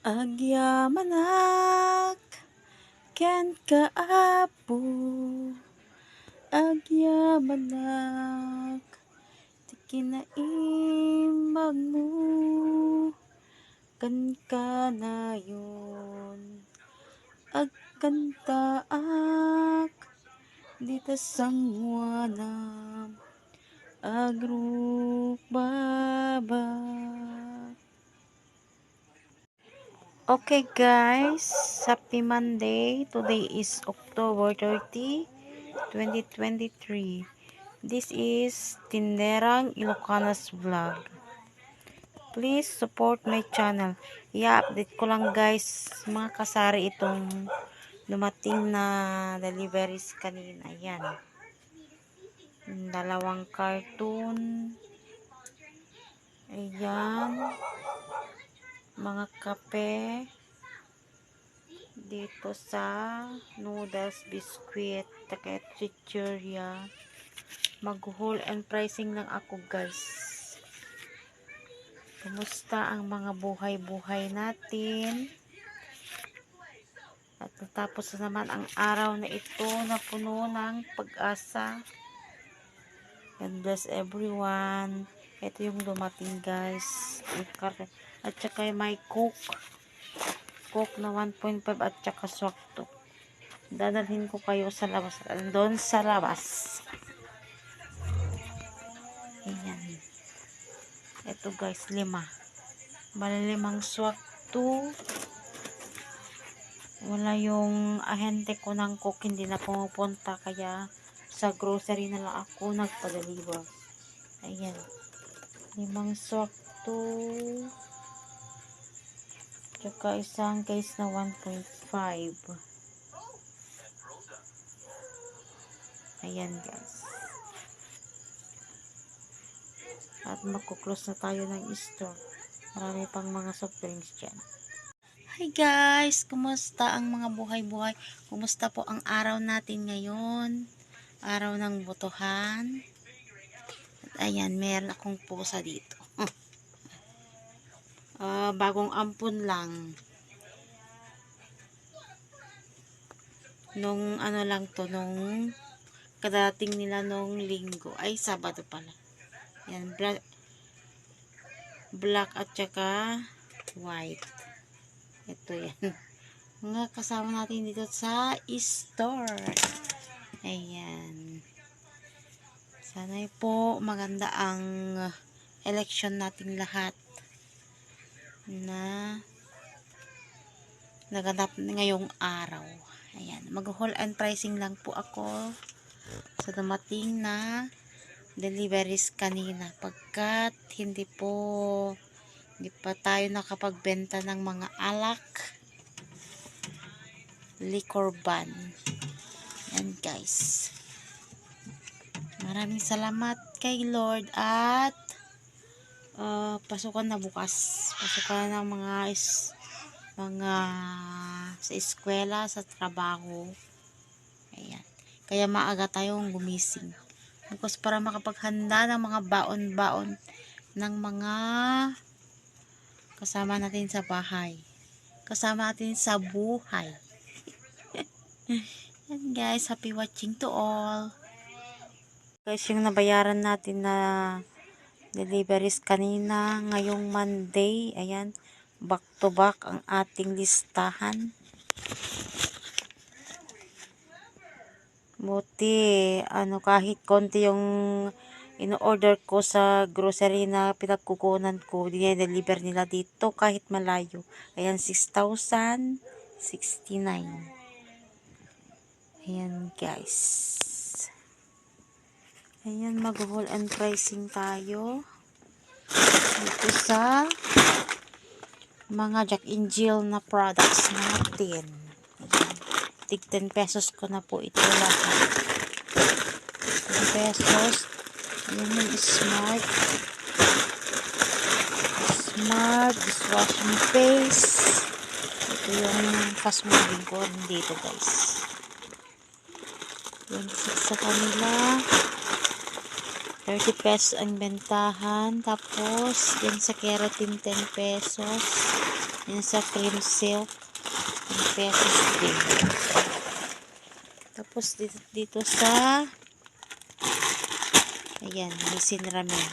Agyamanak ken kaapo, agyamanak ti kinaimbag mo kan kanayon agkantaak dita sangwanam agrukbaba. Okay guys, happy Monday. Today is October 30, 2023. This is Tinderang Ilocanos Vlog. Please support my channel. I-update ko lang guys, mga kasari itong dumating na deliveries kanina. Yan. Dalawang cartoon. Ayan. Mga kape. Dito sa noodles, biscuit, taka chichurya. Mag-haul and pricing lang ako guys. Kumusta ang mga buhay-buhay natin? At natapos na naman ang araw na ito na puno ng pag-asa. God bless everyone. Ito yung dumating guys. At saka may coke na 1.5 at saka swakto. Dadalhin ko kayo sa labas. Doon sa labas. Ayan. Ito guys, 5. Malalimang swakto. Wala yung ahente ko ng coke, hindi na pumupunta. Kaya sa grocery na lang ako nagpa-deliver. Ayan. 5 swakto. Tsaka isang case na 1.5. Ayan guys. At magkuklose na tayo ng store. Marami pang mga soft drinks dyan. Hi guys! Kumusta ang mga buhay-buhay? Kumusta po ang araw natin ngayon? Araw ng botohan. At ayan, meron akong pusa dito. Bagong ampun lang. Nung ano lang to, nung kadating nila nung linggo. Ay, Sabado pala. Yan, black at saka white. Ito yan. Mga kasama natin dito sa store. Ayan. Sana'y po maganda ang election natin lahat na naganap ngayong araw. Ayan. Mag-haul and pricing lang po ako sa dumating na deliveries kanina. Pagkat hindi pa tayo nakapagbenta ng mga alak, liquor ban. Yan guys. Maraming salamat kay Lord at pasukan na bukas. Pasukan ng mga sa eskwela, sa trabaho. Ayan. Kaya maaga tayong gumising. Bukas para makapaghanda ng mga baon-baon ng mga kasama natin sa bahay. Kasama natin sa buhay. Yan guys, happy watching to all. Guys, yung nabayaran natin na deliveries kanina, ngayong Monday, ayan, back to back ang ating listahan. Buti, kahit konti yung in-order ko sa grocery na pinagkukunan ko, dinideliver nila dito kahit malayo. Ayan, 6,069. Ayan guys. Ayan, mag-haul and pricing tayo dito sa mga Jack and Jill na products natin. Ayan. Tig 10 pesos ko na po ito lahat. 10 pesos. Ayan yung Smart dishwashing paste. Ito yung fast moving ko dito guys. 26 sa kanila. 30 pesos ang bentahan. Tapos, yan sa keratin 10 pesos. Yan sa cream silk. 10 pesos din. Tapos dito sa ayan, Nissin Ramen.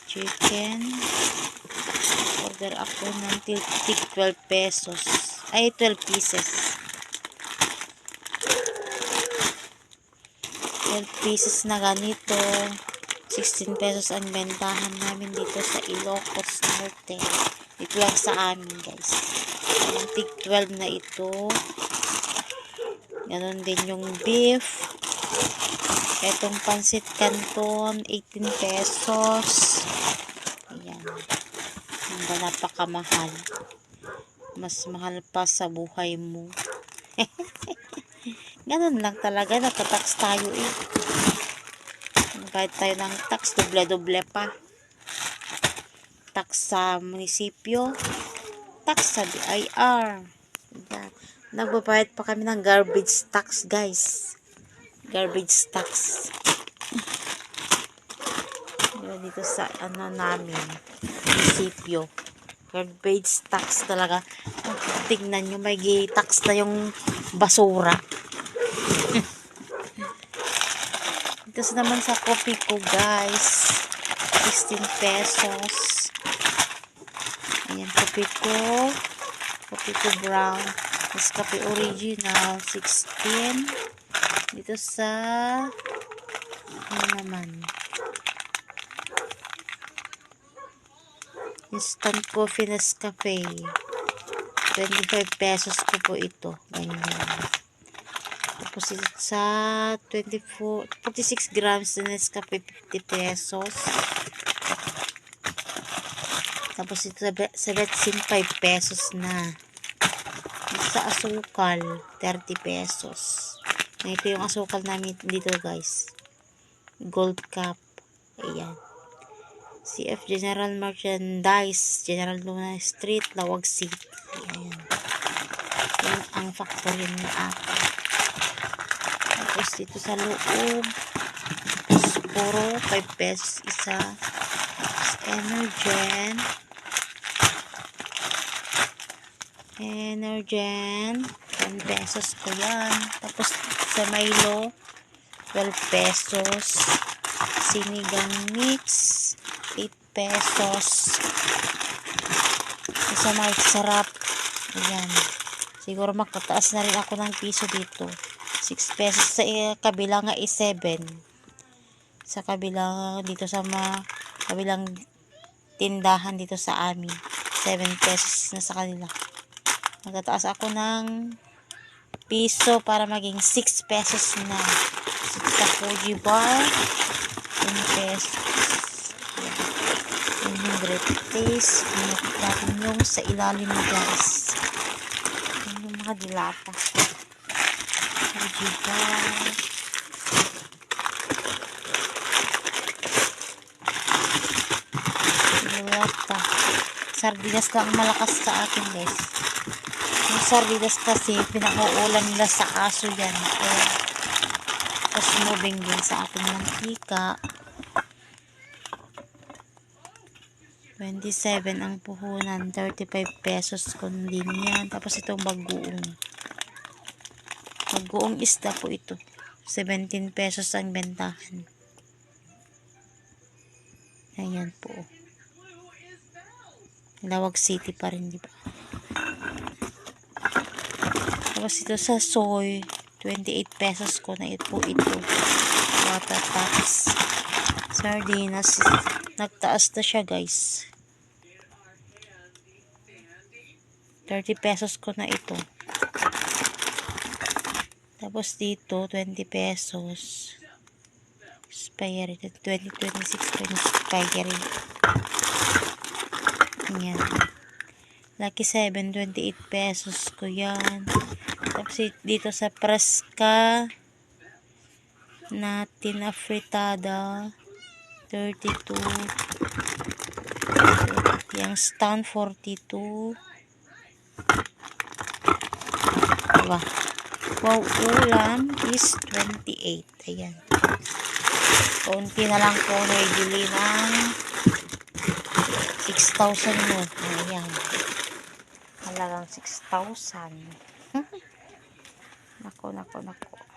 Chicken. Order ako ng tig 12 pesos. Ay, 12 pieces. 12 pieces na ganito. 16 pesos ang bentahan namin dito sa Ilocos Norte. Ito lang sa amin, guys. Yung tig 12 na ito. Ganon din yung beef. Itong pansit canton, 18 pesos. Ayan. Hindi napakamahal. Mas mahal pa sa buhay mo. Ganon lang talaga. Natatax tayo eh. Kahit tayo ng tax, doble-doble pa. Tax sa munisipyo. Tax sa BIR. Ayan. Nagbabayad pa kami ng garbage tax, guys. Garbage tax. Dito sa ano namin, munisipyo. Garbage tax talaga. Tingnan nyo, may tax na yung basura. Dito naman sa coffee ko, guys. 16 pesos. Ayan, coffee ko. Coffee ko brown. Nescafe original, 16. Dito sa ano naman, instant coffee Nescafe, 25 pesos ko po ito. Ganyan. Tapos ito sa 46 grams na Nescafe, 50 pesos. Tapos ito sa Betsin, 5 pesos na. Ito sa asukal, 30 pesos. Ito yung asukal namin dito, guys. Gold cup. Ayan. CF General Merchandise, General Luna Street, Lawag City. Ayan. Yan ang factory na ako. Tapos dito sa loob, puro 5 pesos isa. Energen, 10 pesos ko yan. Tapos sa Milo, 12 pesos. Sinigang mix, 8 pesos. Isa sarap. Ayan. Siguro makataas na rin ako ng piso dito. 6 pesos sa kabila nga is 7. Sa kabila dito sa kabilang tindahan dito sa amin. 7 pesos na sa kanila. Magtataas ako ng piso para maging 6 pesos na. Sa Fuji bar, 10 pesos. 100 pesos. Pinakit natin yung sa ilalim na, guys. Yung mga dilata. Fuji bar. Dilata. Sardinas lang malakas sa akin, guys. Yung sardinas kasi pinakauulan nila sa aso yan. Tapos moving din sa ating mantika. 27 ang puhunan. 35 pesos kun din yan. Tapos itong bagoong. Bagoong isda po ito. 17 pesos ang bentahan. Ayan po. Lawag City pa rin, di ba? Tapos ito sa soy, 28 pesos ko na ito. Water tax. Sardinas, nagtaas na siya, guys. 30 pesos ko na ito. Tapos dito, 20 pesos. Spire, 2026, 20 Spire. Ayan. Lucky 7, 28 pesos ko yan. Tapos dito sa Preska na tinafritada, 32. Yung stand, 42. Diba? Wow, ulam is 28. Ayan. Kaunti na lang po bili ng 6,000 mo. Ayan. halagang 6,000. Nako, nako, nako.